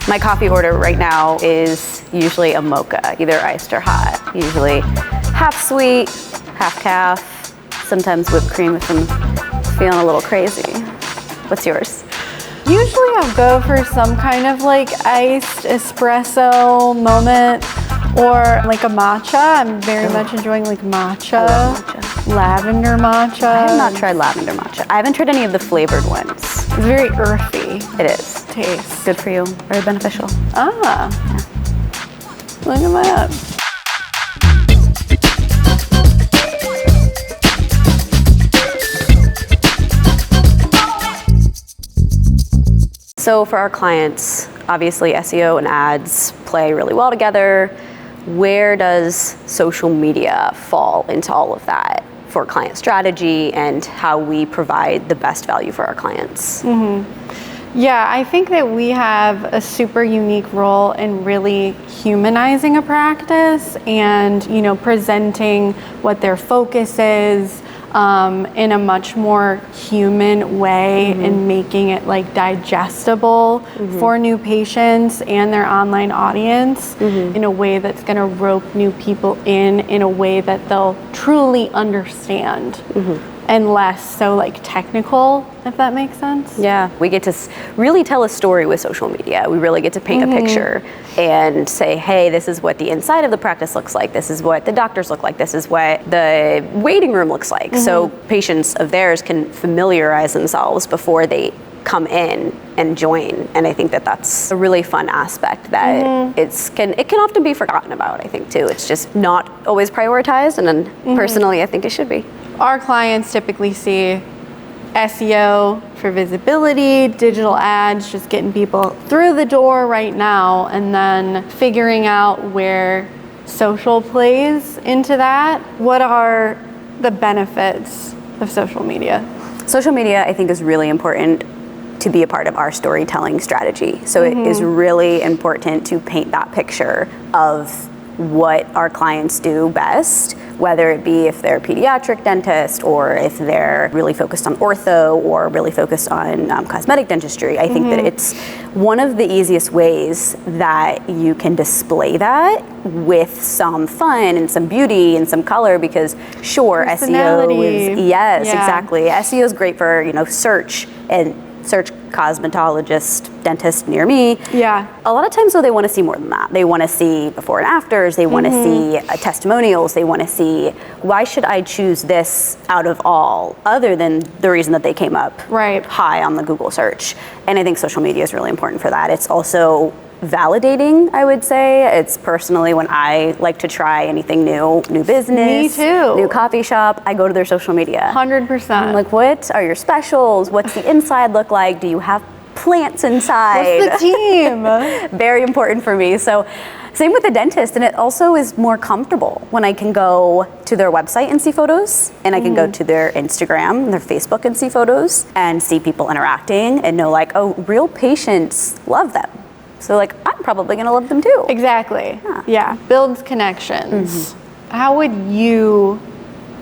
My coffee order right now is usually a mocha, either iced or hot. Usually half sweet, half calf, sometimes whipped cream if I'm feeling a little crazy. What's yours? Usually I'll go for some kind of like iced espresso moment or like a matcha. I'm very much enjoying like matcha, lavender matcha. I have not tried lavender matcha. I haven't tried any of the flavored ones. It's very earthy. It is. Taste. Good for you, very beneficial. Ah, Yeah. Look at that. So for our clients, obviously SEO and ads play really well together. Where does social media fall into all of that for client strategy and how we provide the best value for our clients? Yeah, I think that we have a super unique role in really humanizing a practice and, you know, presenting what their focus is in a much more human way and making it like digestible for new patients and their online audience in a way that's going to rope new people in a way that they'll truly understand. And less so like technical, if that makes sense. Yeah, we get to really tell a story with social media. We really get to paint a picture and say, hey, this is what the inside of the practice looks like. This is what the doctors look like. This is what the waiting room looks like. So patients of theirs can familiarize themselves before they come in and join. And I think that that's a really fun aspect that it can often be forgotten about, I think, too. It's just not always prioritized, and then personally, I think it should be. Our clients typically see SEO for visibility, digital ads, just getting people through the door right now, and then figuring out where social plays into that. What are the benefits of social media? Social media, I think, is really important to be a part of our storytelling strategy. So it is really important to paint that picture of what our clients do best, whether it be if they're a pediatric dentist or if they're really focused on ortho or really focused on cosmetic dentistry. I think that it's one of the easiest ways that you can display that with some fun and some beauty and some color, because sure, SEO is, exactly. SEO is great for, you know, search and search cosmetologist, dentist near me. Yeah. A lot of times though, they want to see more than that. They want to see before and afters, they want to see testimonials, they want to see, why should I choose this out of all, other than the reason that they came up high on the Google search. And I think social media is really important for that. It's also validating, I would say. It's personally when I like to try anything new business, Me too. new coffee shop, I go to their social media. 100%. I'm like, what are your specials? What's the inside look like? Do you have plants inside? What's the team? Very important for me. So same with the dentist, and it also is more comfortable when I can go to their website and see photos, and I can go to their Instagram, their Facebook and see photos, and see people interacting and know like, oh, real patients love them. So like, I'm probably gonna love them too. Exactly. Yeah. Builds connections. How would you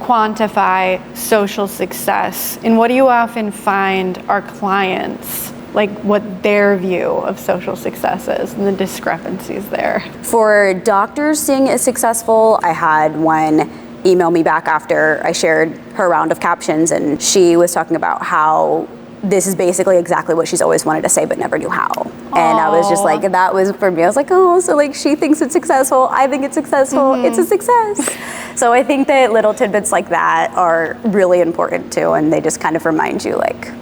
quantify social success? And what do you often find our clients, like what their view of social success is and the discrepancies there? For doctors seeing it successful, I had one email me back after I shared her round of captions, and she was talking about how this is basically exactly what she's always wanted to say but never knew how. And I was just like, that was for me, I was like, oh, so like she thinks it's successful, I think it's successful, it's a success. So I think that little tidbits like that are really important too, and they just kind of remind you like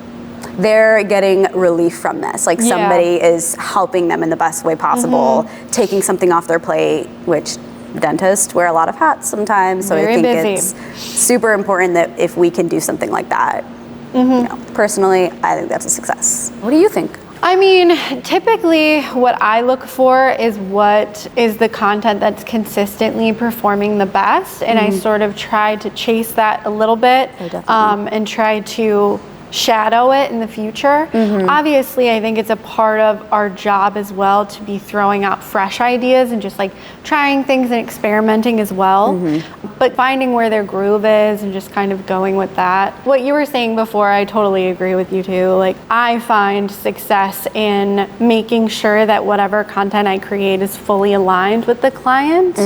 they're getting relief from this. Like somebody is helping them in the best way possible, taking something off their plate, which dentists wear a lot of hats sometimes. So I think it's super important that if we can do something like that, you know, personally, I think that's a success. What do you think? I mean, typically what I look for is what is the content that's consistently performing the best. And I sort of try to chase that a little bit and try to shadow it in the future. Obviously, I think it's a part of our job as well to be throwing out fresh ideas and just like trying things and experimenting as well. But finding where their groove is and just kind of going with that. What you were saying before, I totally agree with you too. Like, I find success in making sure that whatever content I create is fully aligned with the client.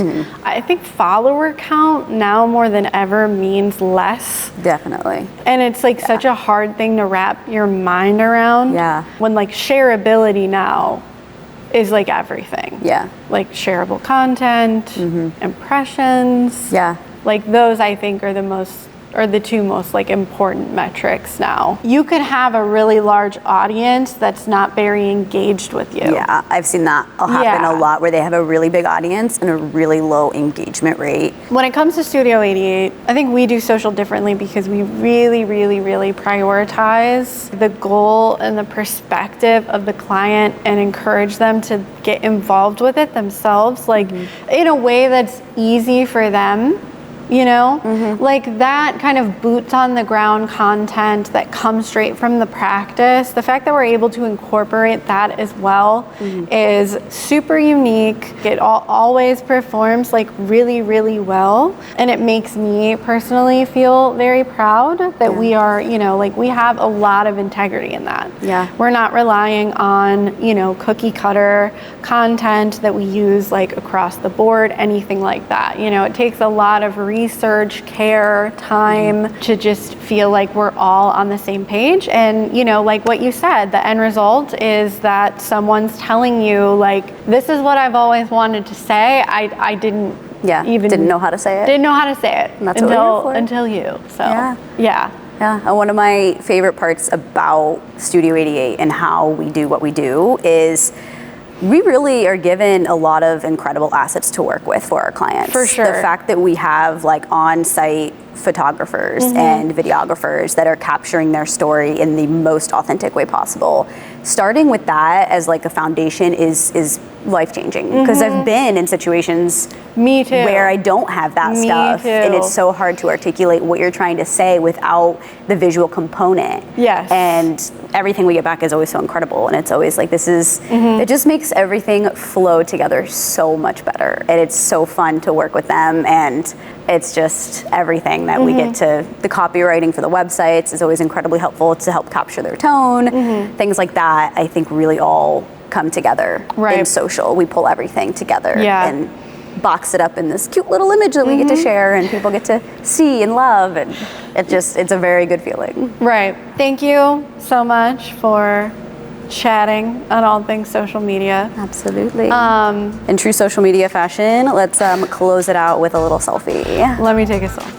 I think follower count now more than ever means less. Definitely. And it's like such a hard thing to wrap your mind around. When like shareability now is like everything. Like shareable content, impressions. Like those I think are the two most like important metrics now. You could have a really large audience that's not very engaged with you. I've seen that happen a lot, where they have a really big audience and a really low engagement rate. When it comes to Studio 88, I think we do social differently because we really, really, really prioritize the goal and the perspective of the client and encourage them to get involved with it themselves, like in a way that's easy for them. You know, like that kind of boots on the ground content that comes straight from the practice. The fact that we're able to incorporate that as well is super unique. It always performs like really, really well. And it makes me personally feel very proud that we are, you know, like we have a lot of integrity in that. We're not relying on, you know, cookie cutter content that we use like across the board, anything like that. You know, it takes a lot of research, care, time to just feel like we're all on the same page. And, you know, like what you said, the end result is that someone's telling you like, this is what I've always wanted to say. I didn't didn't know how to say it. Didn't know how to say it and that's until you. So yeah. And one of my favorite parts about Studio 88 and how we do what we do is we really are given a lot of incredible assets to work with for our clients. For sure. The fact that we have like on-site photographers and videographers that are capturing their story in the most authentic way possible. Starting with that as like a foundation is life-changing, because I've been in situations where I don't have that stuff, and it's so hard to articulate what you're trying to say without the visual component. And everything we get back is always so incredible, and it's always like this is it just makes everything flow together so much better, and it's so fun to work with them. And it's just everything that we get to. The copywriting for the websites is always incredibly helpful to help capture their tone. Things like that I think really all come together in social. We pull everything together and box it up in this cute little image that we get to share and people get to see and love, and it's a very good feeling. Thank you so much for chatting on all things social media. Absolutely. In true social media fashion, let's close it out with a little selfie. Let me take a selfie.